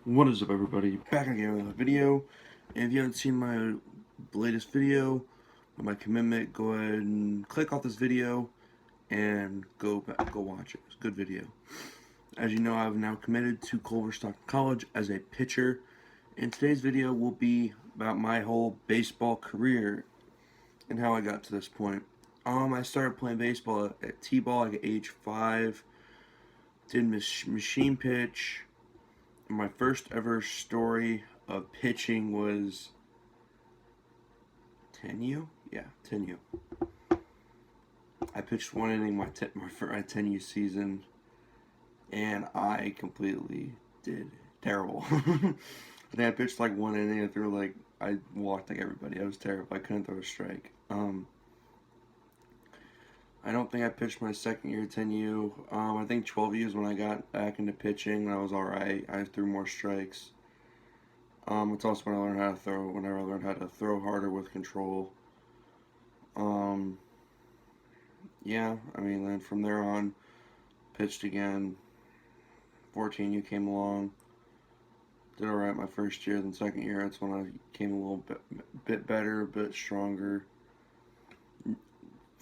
What is up, everybody? Back again with a video. And if you haven't seen my latest video with my commitment, go ahead and click off this video and go watch it. It's a good video. As you know, I've now committed to Culver Stockton College as a pitcher. And today's video will be about my whole baseball career and how I got to this point. I started playing baseball at T-ball like at age 5. Did machine pitch. My first ever story of pitching was 10U? Yeah, 10U. I pitched one inning my 10U season, and I completely did terrible. I think I pitched like one inning. I walked like everybody. I was terrible. I couldn't throw a strike. I don't think I pitched my second year 10U. I think 12U is when I got back into pitching. I was alright. I threw more strikes. It's also when I learned how to throw. Whenever I learned how to throw harder with control. Yeah, I mean, then from there on, pitched again. 14U came along. Did alright my first year. Then second year, that's when I came a little bit better, a bit stronger.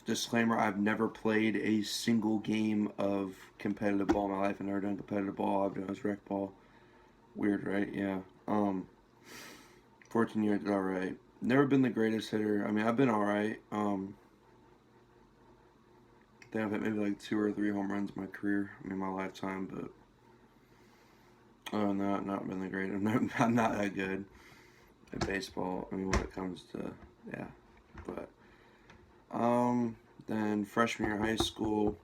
Disclaimer: I've never played a single game of competitive ball in my life. I've never done competitive ball. I've done rec ball. Weird, right? Yeah. 14 years, alright. Never been the greatest hitter. I mean, I've been alright. I think I've hit maybe like 2 or 3 home runs in my career, my lifetime, but other than that, not been the greatest. I'm not that good at baseball. I mean, when it comes to, yeah. But, then freshman year of high school,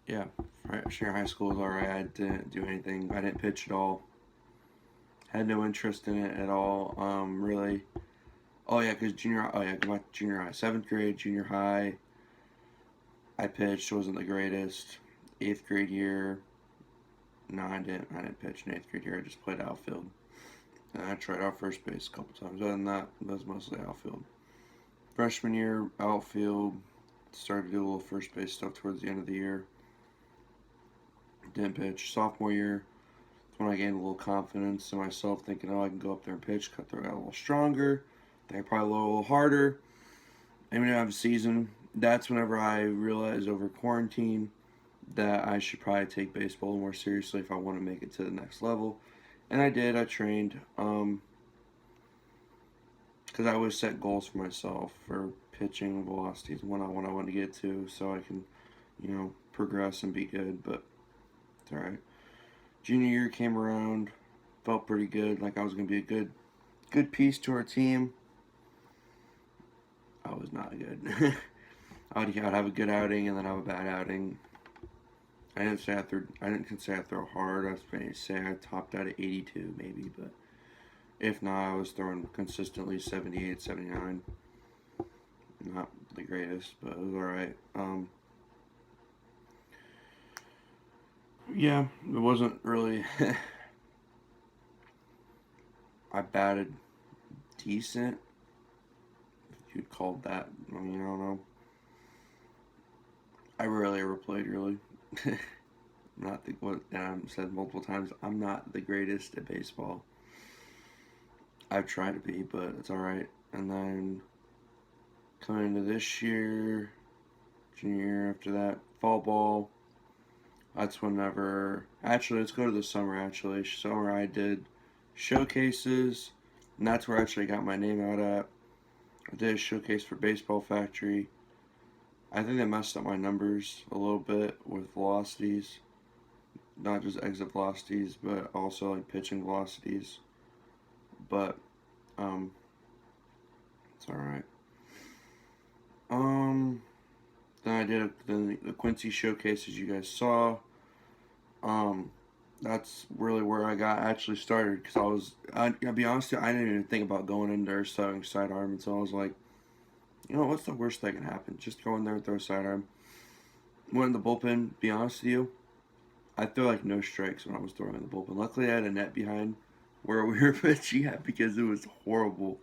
yeah, freshman year of high school was alright. I didn't do anything. I didn't pitch at all. Had no interest in it at all, really. Oh yeah, because my junior high, 7th grade, junior high, I pitched, wasn't the greatest. 8th grade year, no, I didn't pitch in 8th grade year. I just played outfield, and I tried out first base a couple times. Other than that, it was mostly outfield. Freshman year, outfield, started to do a little first base stuff towards the end of the year. Didn't pitch. Sophomore year, that's when I gained a little confidence in myself, thinking, oh, I can go up there and pitch, cut through, got a little stronger. I think I probably a little harder. And we didn't have a season. That's whenever I realized over quarantine that I should probably take baseball more seriously if I want to make it to the next level. And I did. I trained. Because I always set goals for myself for pitching velocities and what I want to get to, so I can, progress and be good. But it's all right. Junior year came around, felt pretty good. Like I was gonna be a good piece to our team. I was not good. I'd have a good outing and then have a bad outing. I didn't say I didn't say I throw hard. I was say I topped out at 82 maybe, but if not, I was throwing consistently 78, 79. Not the greatest, but it was all right. Yeah, it wasn't really. I batted decent, if you'd call that. I don't know. I rarely ever played really. Not the what said multiple times. I'm not the greatest at baseball. I've tried to be, but it's all right. And then coming into this year, junior year after that, fall ball. That's whenever. Actually, let's go to the summer. Summer I did showcases, and that's where I actually got my name out at. I did a showcase for Baseball Factory. I think they messed up my numbers a little bit with velocities, not just exit velocities, but also like pitching velocities. But it's all right. Then I did the Quincy showcase, as you guys saw. That's really where I got actually started, because I'll be honest with you, I didn't even think about going in there throwing sidearm until I was like, what's the worst that can happen? Just go in there and throw sidearm. Went in the bullpen, be honest with you, I threw like no strikes when I was throwing in the bullpen. Luckily, I had a net behind where we were pitching at, because it was horrible.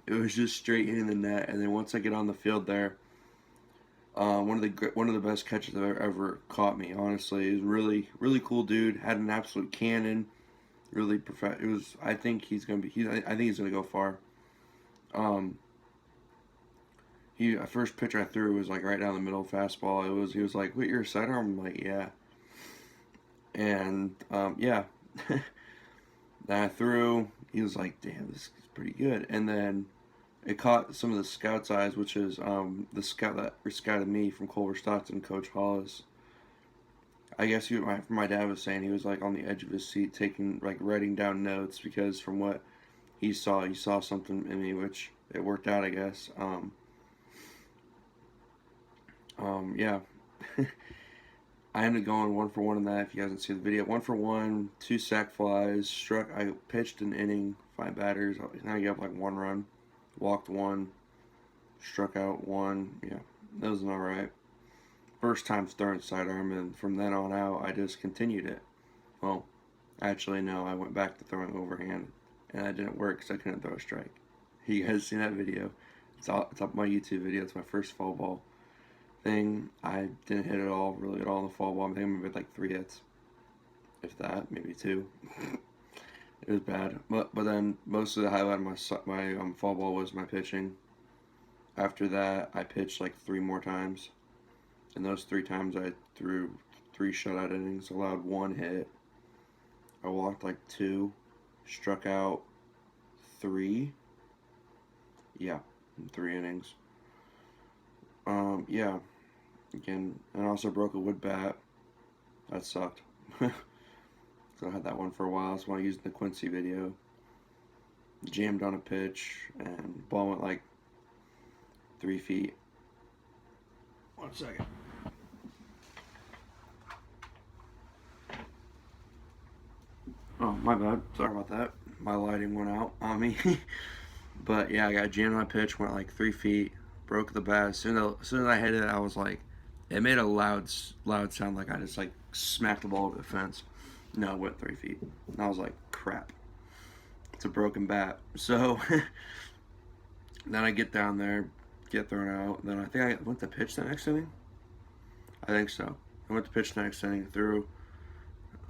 It was just straight hitting the net, and then once I get on the field there, One of the best catches that ever caught me. Honestly, he's really really cool dude. Had an absolute cannon. Really perfect. It was. I think he's gonna be. I think he's gonna go far. Um, first pitch I threw was like right down the middle fastball. He was like, "Wait, you're a setter?" I'm like, "Yeah." And yeah, then I threw. He was like, "Damn, this is pretty good." And then it caught some of the scouts' eyes, which is the scout that scouted me from Culver Stockton, Coach Hollis. I guess my dad was saying he was like on the edge of his seat, taking like writing down notes because from what he saw something in me, which it worked out, I guess. Yeah. I ended up going 1 for 1 in that. If you guys didn't see the video, 1 for 1, 2 sac flies. I pitched an inning, 5 batters. Now you have like 1 run, walked 1, struck out 1. Yeah, that was all right. First time throwing sidearm, and from then on out, I just continued it. Well, actually, no, I went back to throwing overhand, and that didn't work because I couldn't throw a strike. You guys seen that video? It's up my YouTube video. It's my first fall ball thing. I didn't hit it all, really at all in the fall ball. I think I maybe had like 3 hits, if that, maybe 2. It was bad. But then most of the highlight of my fall ball was my pitching. After that, I pitched like 3 more times. And those 3 times I threw 3 shutout innings, allowed 1 hit. I walked like 2, struck out 3. Yeah, in 3 innings. Yeah. Again, and I also broke a wood bat. That sucked. So I had that one for a while. That's when I used the Quincy video. Jammed on a pitch, and ball went like 3 feet. 1 second. Oh, my bad. Sorry about that. My lighting went out on me. But yeah, I got jammed on my pitch, went like 3 feet, broke the bat. As soon as I hit it, I was like, it made a loud sound like I just like smacked the ball over the fence. No, it went 3 feet. And I was like, crap. It's a broken bat. So then I get down there, get thrown out. Then I think I went to pitch the next inning. I think so. I went to pitch the next inning, threw.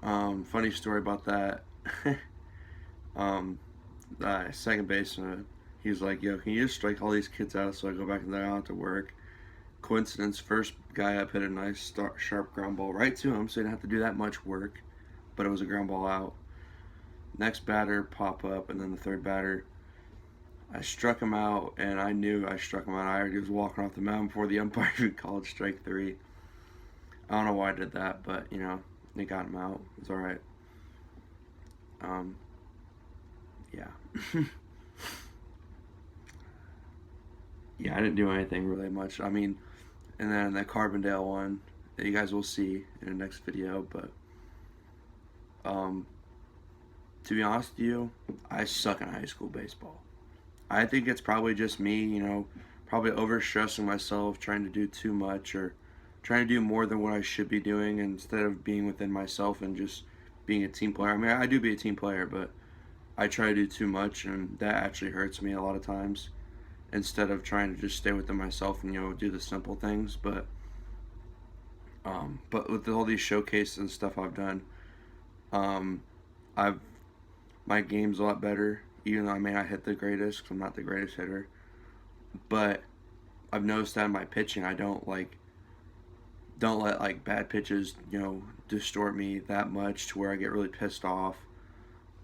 Funny story about that. Second baseman, he's like, "Yo, can you just strike all these kids out so I go back and then out to work?" Coincidence, first guy up hit a nice sharp ground ball right to him, so he didn't have to do that much work, but it was a ground ball out. Next batter pop up, and then the third batter, I struck him out, and I knew I struck him out. I already was walking off the mound before the umpire even called strike 3. I don't know why I did that, but you know, it got him out. It's all right. Yeah. Yeah, I didn't do anything really much. I mean, and then the Carbondale one that you guys will see in the next video. But to be honest with you, I suck in high school baseball. I think it's probably just me, you know, probably overstressing myself, trying to do too much or trying to do more than what I should be doing instead of being within myself and just being a team player. I mean, I do be a team player, but I try to do too much, and that actually hurts me a lot of times instead of trying to just stay within myself and, you know, do the simple things. But with all these showcases and stuff I've done, um, I've my game's a lot better. Even though I may not hit the greatest, because I'm not the greatest hitter, but I've noticed that in my pitching, I don't let like bad pitches, you know, distort me that much to where I get really pissed off.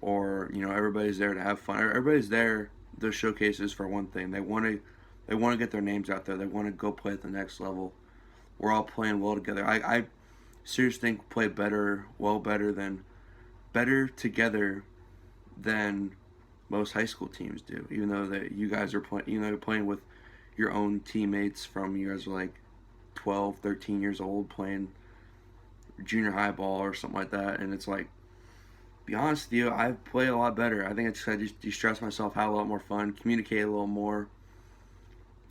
Or you know, everybody's there to have fun. Everybody's there. Those showcases for one thing. They want to get their names out there. They want to go play at the next level. We're all playing well together. I seriously think we play better together than most high school teams do. Even though that you guys are playing, you know, playing with your own teammates from you guys are like 12, 13 years old playing junior high ball or something like that, and it's like, be honest with you, I play a lot better. I think I just de-stress myself, have a lot more fun, communicate a little more,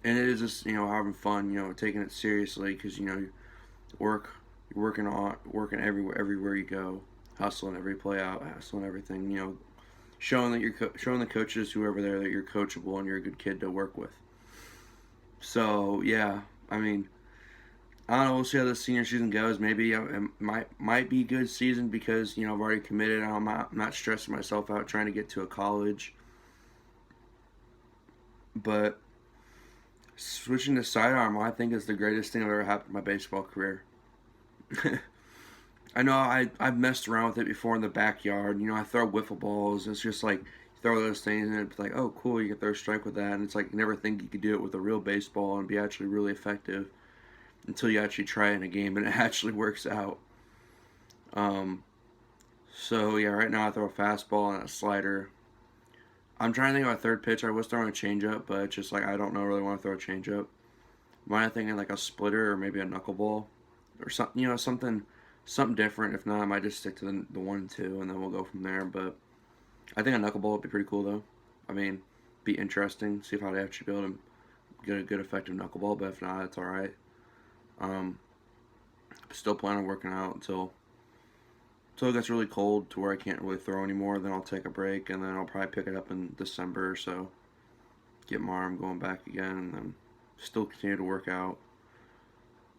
and it is just, you know, having fun, you know, taking it seriously because, you know, you're working everywhere you go, hustling every play out, hustling everything, you know, showing that showing the coaches, whoever there, that you're coachable and you're a good kid to work with. So yeah, I mean, I don't know. We'll see how the senior season goes. Maybe it might be a good season because I've already committed. I'm not stressing myself out trying to get to a college. But switching to sidearm, I think is the greatest thing that ever happened in my baseball career. I know I've messed around with it before in the backyard. I throw wiffle balls. It's just like you throw those things and it's like, oh, cool, you can throw a strike with that. And it's like you never think you could do it with a real baseball and be actually really effective until you actually try it in a game and it actually works out. Um, so yeah, right now I throw a fastball and a slider. I'm trying to think of a third pitch. I was throwing a changeup, but it's just like I don't know really want to throw a changeup. Might thinking like a splitter or maybe a knuckleball or something, something different. If not, I might just stick to the 1 and 2, and then we'll go from there. But I think a knuckleball would be pretty cool, though. I mean, be interesting. See if I'd actually be able to get a good effective knuckleball. But if not, it's all right. Um, Still planning on working out until it gets really cold to where I can't really throw anymore. Then I'll take a break, and then I'll probably pick it up in December or so. Get my arm going back again, and then still continue to work out.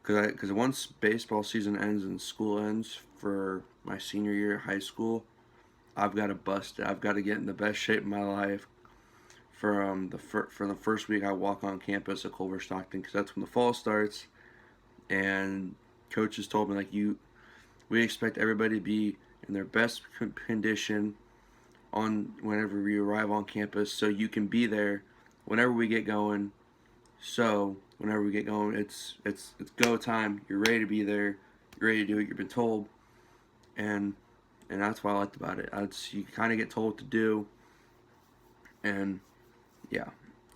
Because once baseball season ends and school ends for my senior year of high school, I've got to bust it. I've got to get in the best shape of my life for the first week I walk on campus at Culver Stockton, because that's when the fall starts. And coaches told me we expect everybody to be in their best condition on whenever we arrive on campus, so you can be there whenever we get going. So whenever we get going, it's go time. You're ready to be there. You're ready to do what you've been told, and that's what I liked about it. You kind of get told what to do, and yeah,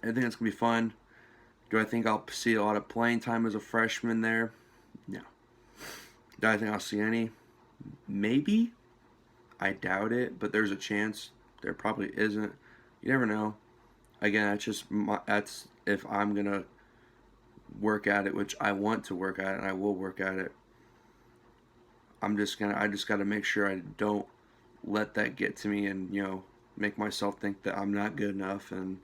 I think it's gonna be fun. Do I think I'll see a lot of playing time as a freshman there? No. Do I think I'll see any? Maybe. I doubt it, but there's a chance. There probably isn't. You never know. Again, that's if I'm gonna work at it, which I want to work at it, and I will work at it. I just gotta make sure I don't let that get to me and make myself think that I'm not good enough, and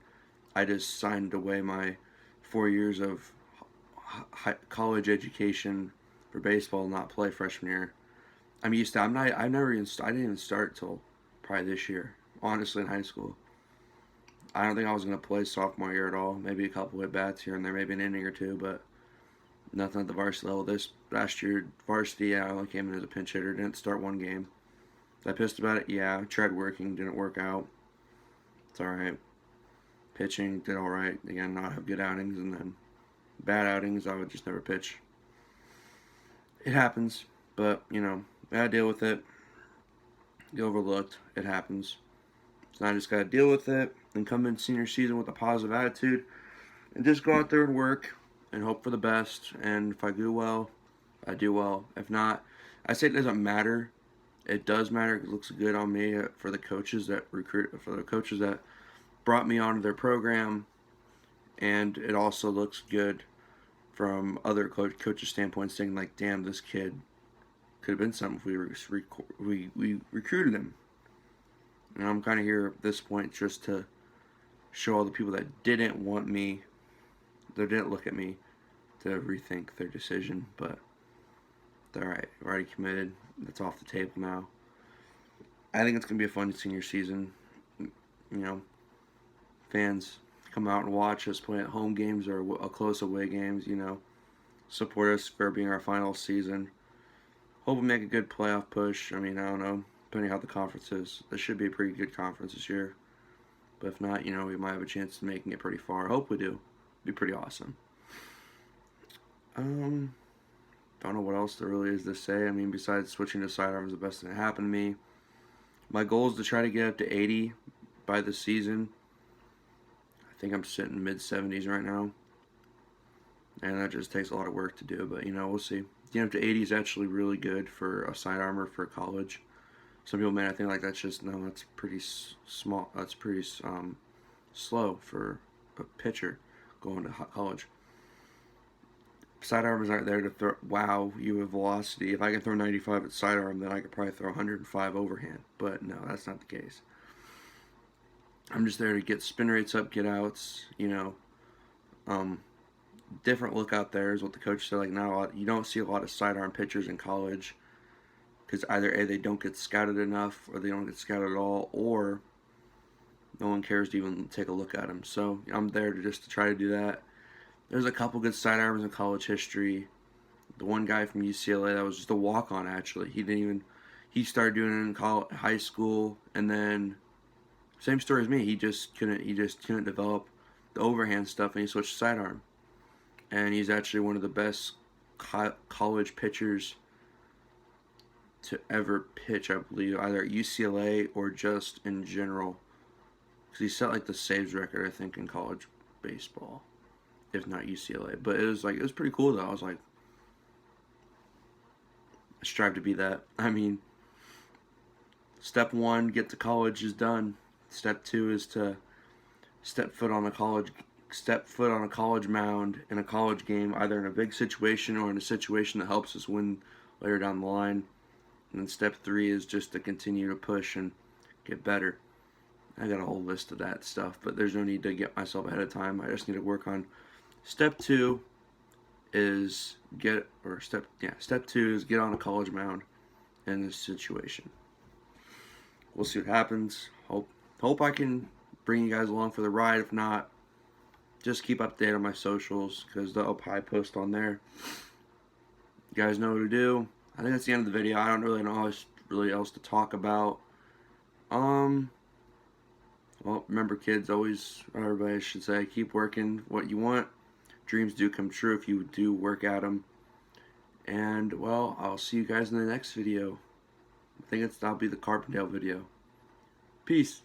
I just signed away my 4 years of college education for baseball and not play freshman year. I'm used to. I didn't even start till probably this year. Honestly, in high school, I don't think I was gonna play sophomore year at all. Maybe a couple of bats here and there, maybe an inning or two, but nothing at the varsity level. This last year, varsity, I only came in as a pinch hitter. Didn't start one game. Was I pissed about it? Yeah. Tried working, didn't work out. It's all right. Pitching did all right. Again, not have good outings, and then bad outings. I would just never pitch. It happens, but I gotta deal with it. Get overlooked. It happens. So I just gotta deal with it and come in senior season with a positive attitude, and just go out there and work and hope for the best. And if I do well, I do well. If not, I say it doesn't matter. It does matter. It looks good on me for the coaches that brought me onto their program, and it also looks good from other coaches' standpoint, saying like, "Damn, this kid could have been something if we recruited him." And I'm kind of here at this point just to show all the people that didn't want me, that didn't look at me, to rethink their decision. But all right, I've already committed. That's off the table now. I think it's gonna be a fun senior season. Fans come out and watch us play at home games or close away games. Support us for being our final season. Hope we make a good playoff push. I mean, I don't know, depending how the conference is. This should be a pretty good conference this year. But if not, we might have a chance of making it pretty far. I hope we do. It'd be pretty awesome. Don't know what else there really is to say. I mean, besides switching to sidearm is the best thing that happened to me. My goal is to try to get up to 80 by the season. I think I'm sitting mid-70s right now. And that just takes a lot of work to do, but we'll see. Getting up to 80 is actually really good for a sidearmer for college. Some people may not think like that's pretty small. That's pretty slow for a pitcher going to college. Sidearmers aren't there to wow you with velocity. If I can throw 95 at sidearm, then I could probably throw 105 overhand. But no, that's not the case. I'm just there to get spin rates up, get outs, different look out there is what the coach said. Like, not a lot, you don't see a lot of sidearm pitchers in college because either A, they don't get scouted enough, or they don't get scouted at all, or no one cares to even take a look at them. So I'm there to just to try to do that. There's a couple good sidearms in college history. The one guy from UCLA that was just a walk-on, actually. He started doing it in high school, and then same story as me. He just couldn't develop the overhand stuff, and he switched to sidearm. And he's actually one of the best college pitchers to ever pitch, I believe, either at UCLA or just in general. Because he set like the saves record, I think, in college baseball, if not UCLA. But it was pretty cool though. I was like, I strive to be that. I mean, step one, get to college is done. Step two is to step foot on a college mound in a college game, either in a big situation or in a situation that helps us win later down the line. And then step three is just to continue to push and get better. I got a whole list of that stuff, but there's no need to get myself ahead of time. I just need to work on step two is step two is get on a college mound in this situation. We'll see what happens. Hope I can bring you guys along for the ride. If not, just keep updated on my socials because they'll probably post on there. You guys know what to do. I think that's the end of the video. I don't really know really else to talk about. Well, remember, kids, always, everybody should say, keep working what you want. Dreams do come true if you do work at them. And, well, I'll see you guys in the next video. I think that'll be the Carbondale video. Peace.